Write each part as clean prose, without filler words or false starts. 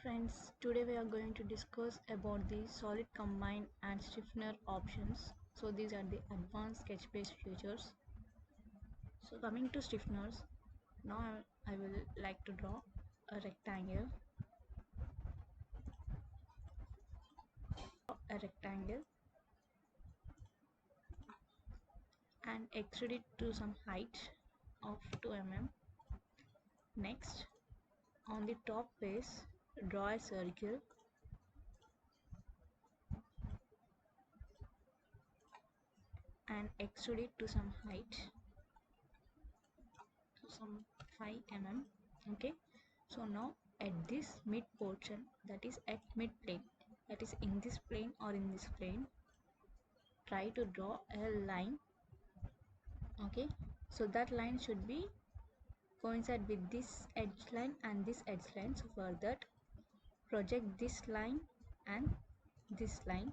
Friends, today we are going to discuss about the solid combine and stiffener options. So these are the advanced sketch based features. So coming to stiffeners, now I will like to draw a rectangle and extrude it to some height of 2 mm. Next, on the top face, draw a circle and extrude it to some height, to some 5 mm. Okay, so now at this mid portion, that is at mid plane, that is in this plane or in this plane, try to draw a line. Okay, so that line should be coincide with this edge line and this edge line. So for that, project this line and this line.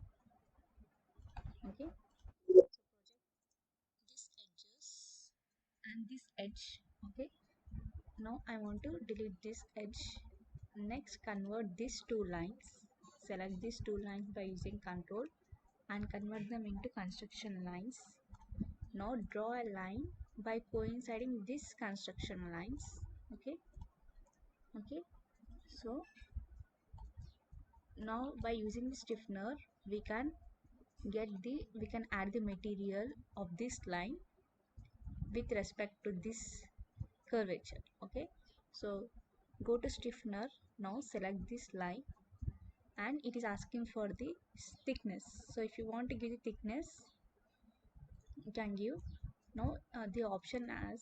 Okay, this edges and this edge. Okay, now I want to delete this edge. Next, convert these two lines. Select these two lines by using control and convert them into construction lines. Now draw a line by coinciding these construction lines. Okay, so now by using the stiffener we can add the material of this line with respect to this curvature. Okay, so go to stiffener. Now select this line and it is asking for the thickness. So if you want to give the thickness, you can give. Now the option as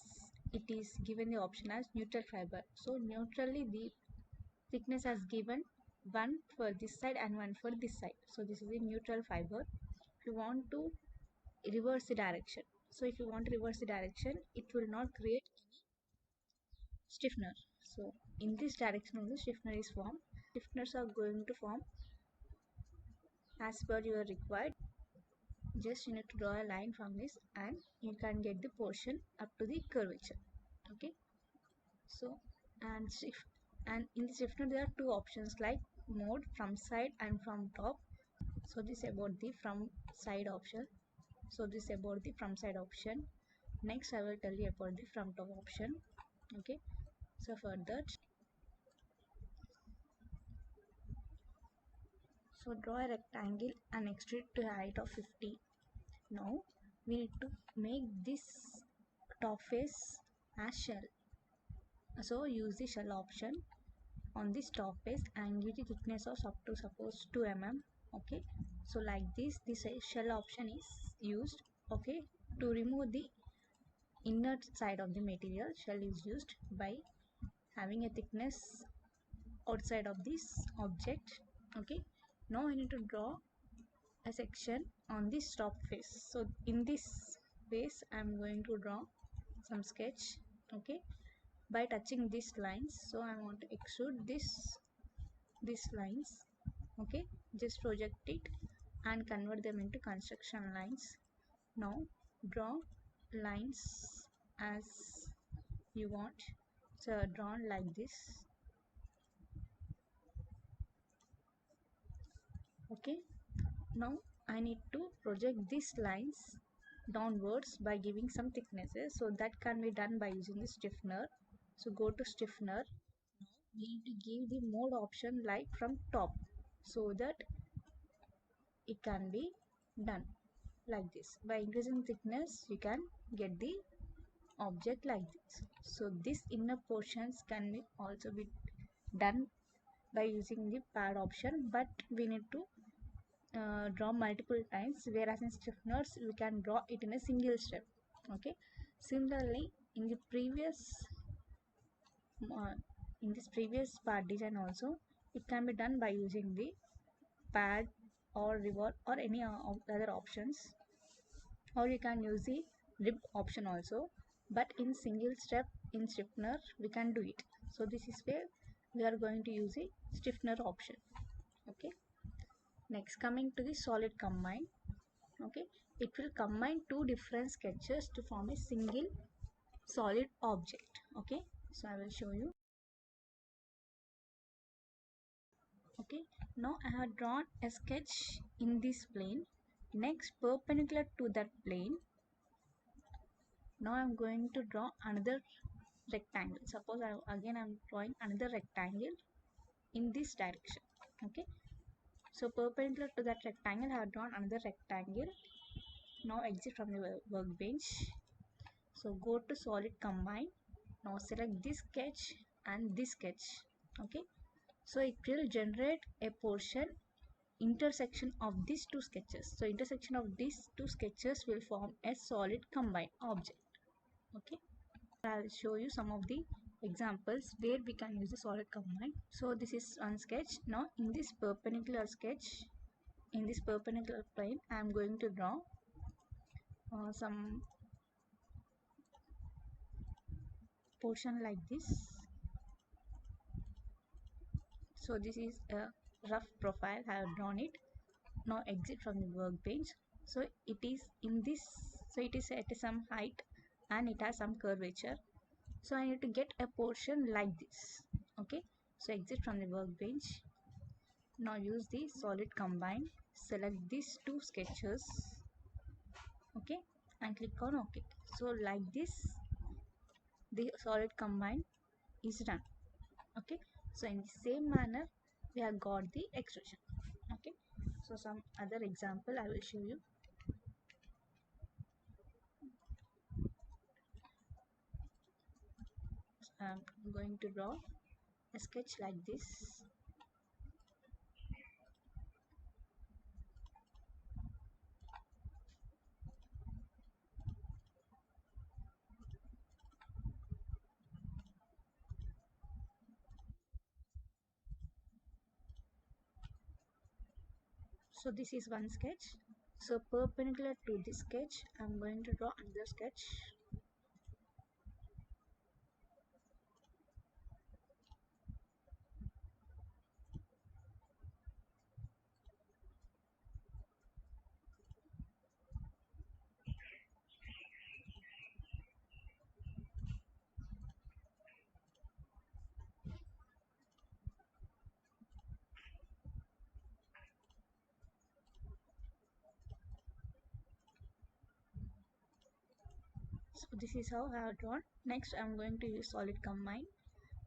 it is given the option as neutral fiber. So neutrally the thickness has given one for this side and one for this side. So this is a neutral fiber. If you want to reverse the direction, so if you want to reverse the direction, it will not create stiffener. So in this direction only stiffener is formed. Stiffeners are going to form as per your required. Just you need to draw a line from this and you can get the portion up to the curvature. Okay, so and in the stiffener there are two options like mode from side and from top. So this about the from side option. So this about the from side option. Next I will tell you about the from top option. Okay, so for that, so draw a rectangle and extrude to a height of 50. Now we need to make this top face as shell. So use the shell option on this top face and give the thickness of up to suppose 2 mm. Okay, so like this shell option is used. Okay, to remove the inner side of the material, shell is used by having a thickness outside of this object. Okay, now I need to draw a section on this top face. So in this face I am going to draw some sketch. Okay, by touching these lines, so I want to extrude these lines. Okay, just project it and convert them into construction lines. Now draw lines as you want. So drawn like this. Okay, now I need to project these lines downwards by giving some thicknesses. So that can be done by using the stiffener. So go to stiffener. We need to give the mode option like from top, so that it can be done like this. By increasing thickness you can get the object like this. So this inner portions can be also be done by using the pad option, but we need to draw multiple times, whereas in stiffeners we can draw it in a single step. Okay, similarly in the previous part design also it can be done by using the pad or revolve or any other options, or you can use the ribbed option also, but in single step in stiffener we can do it. So this is where we are going to use a stiffener option. Okay, next coming to the solid combine. Okay, it will combine two different sketches to form a single solid object. Okay, so I will show you. Okay, now I have drawn a sketch in this plane. Next, perpendicular to that plane, now I am going to draw another rectangle. Suppose again I am drawing another rectangle in this direction. Okay, so perpendicular to that rectangle I have drawn another rectangle. Now exit from the workbench. So go to solid combine. Now select this sketch and this sketch. Okay, so it will generate a portion intersection of these two sketches. So intersection of these two sketches will form a solid combined object. Okay, I'll show you some of the examples where we can use the solid combine. So this is one sketch. Now in this perpendicular sketch, in this perpendicular plane, I am going to draw some portion like this. So this is a rough profile. I have drawn it. Now exit from the workbench. So it is in this, so it is at some height and it has some curvature. So I need to get a portion like this. Okay, so exit from the workbench. Now use the solid combine. Select these two sketches. Okay, and click on OK. So like this, the solid combine is done. Okay, so in the same manner we have got the extrusion. Okay, so some other example I will show you. I'm going to draw a sketch like this. So this is one sketch. So perpendicular to this sketch I'm going to draw another sketch. So this is how I have drawn. Next I'm going to use solid combine.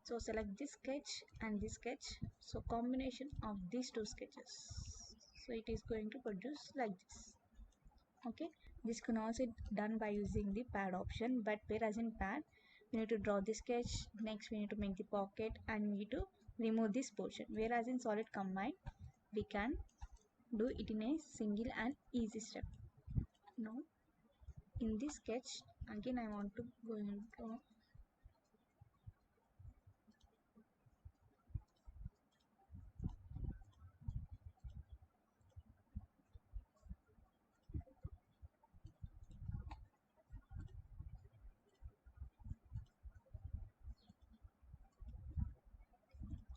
So select this sketch and this sketch. So combination of these two sketches. So it is going to produce like this. Okay, this can also be done by using the pad option, but whereas in pad we need to draw the sketch, next we need to make the pocket and we need to remove this portion, whereas in solid combine we can do it in a single and easy step. Now in this sketch again I want to go and draw.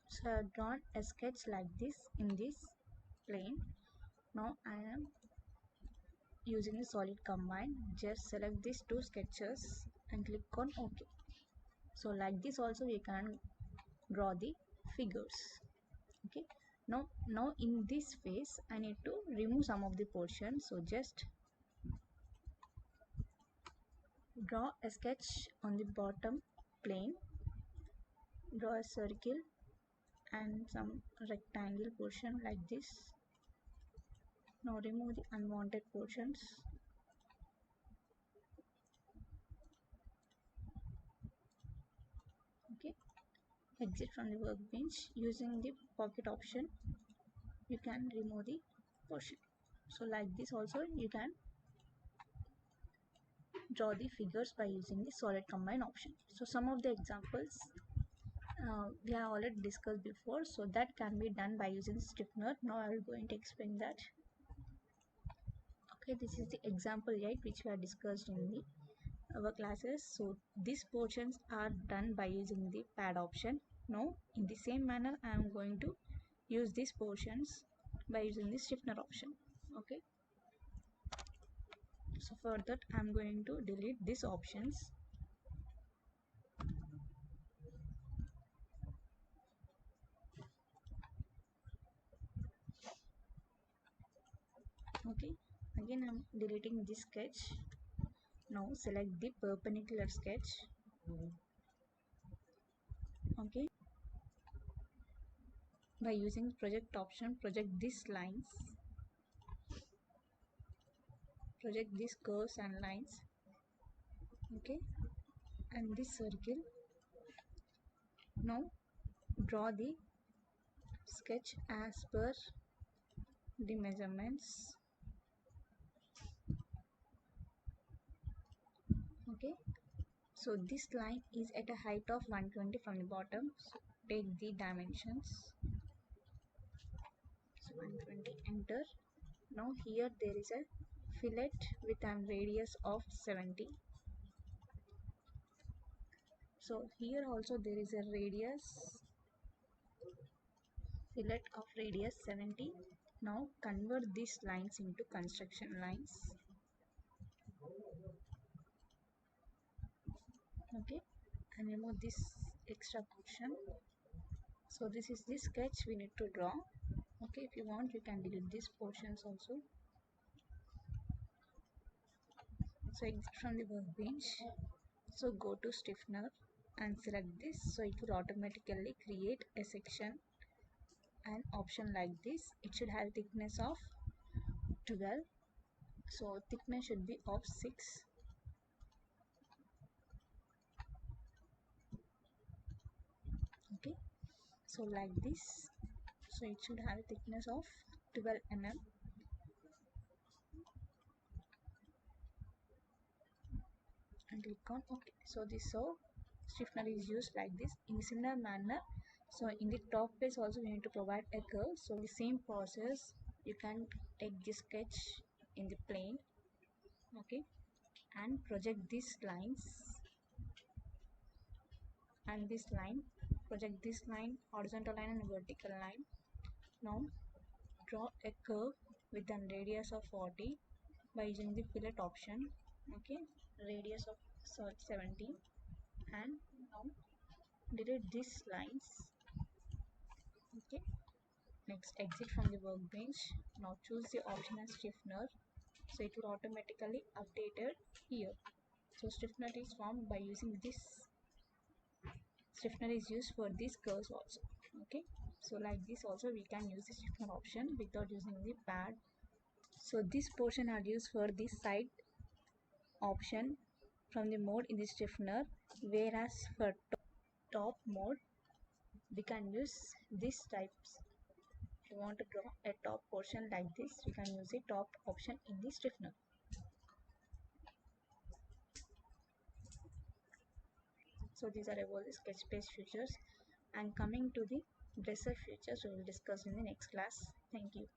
So I have drawn a sketch like this in this plane. Now I am using the solid combine. Just select these two sketches and click on OK. So like this also we can draw the figures. Okay, now in this phase I need to remove some of the portions. So just draw a sketch on the bottom plane, draw a circle and some rectangle portion like this. Now remove the unwanted portions. Okay, exit from the workbench. Using the pocket option you can remove the portion. So like this also you can draw the figures by using the solid combine option. So some of the examples we have already discussed before, so that can be done by using stiffener. Now I will going to explain that. Okay, this is the example 8 which we have discussed in the our classes. So these portions are done by using the pad option. Now in the same manner I am going to use these portions by using the stiffener option. Okay, so for that I am going to delete these options. Okay, again I'm deleting this sketch. Now select the perpendicular sketch. Okay, by using project option, project these lines, project these curves and lines. Okay, and this circle. Now draw the sketch as per the measurements. Okay, so this line is at a height of 120 from the bottom. So take the dimensions. So 120, enter. Now here there is a fillet with a radius of 70. So here also there is a radius, fillet of radius 70. Now convert these lines into construction lines. Okay, and remove this extra portion. So this is the sketch we need to draw. Okay, if you want you can delete these portions also. So exit from the workbench. So go to Stiffener and select this. So it will automatically create a section and option like this. It should have thickness of 12. So thickness should be of 6. Okay, so like this. So it should have a thickness of 12 mm. And click on OK. So this stiffener is used like this in similar manner. So in the top face also we need to provide a curve. So the same process, you can take this sketch in the plane. Okay, and project these lines and this line, project this line, horizontal line and vertical line. Now draw a curve with a radius of 40 by using the fillet option. Okay, radius of 70, and now delete these lines. Okay, next exit from the workbench. Now choose the option as stiffener. So it will automatically updated here. So stiffener is formed by using this. Stiffener is used for these curves also. Okay, so like this also we can use the stiffener option without using the pad. So this portion are used for this side option from the mode in the stiffener, whereas for top mode we can use these types. If you want to draw a top portion like this, you can use the top option in the stiffener. So these are about the sketch page features, and coming to the dresser features we will discuss in the next class. Thank you.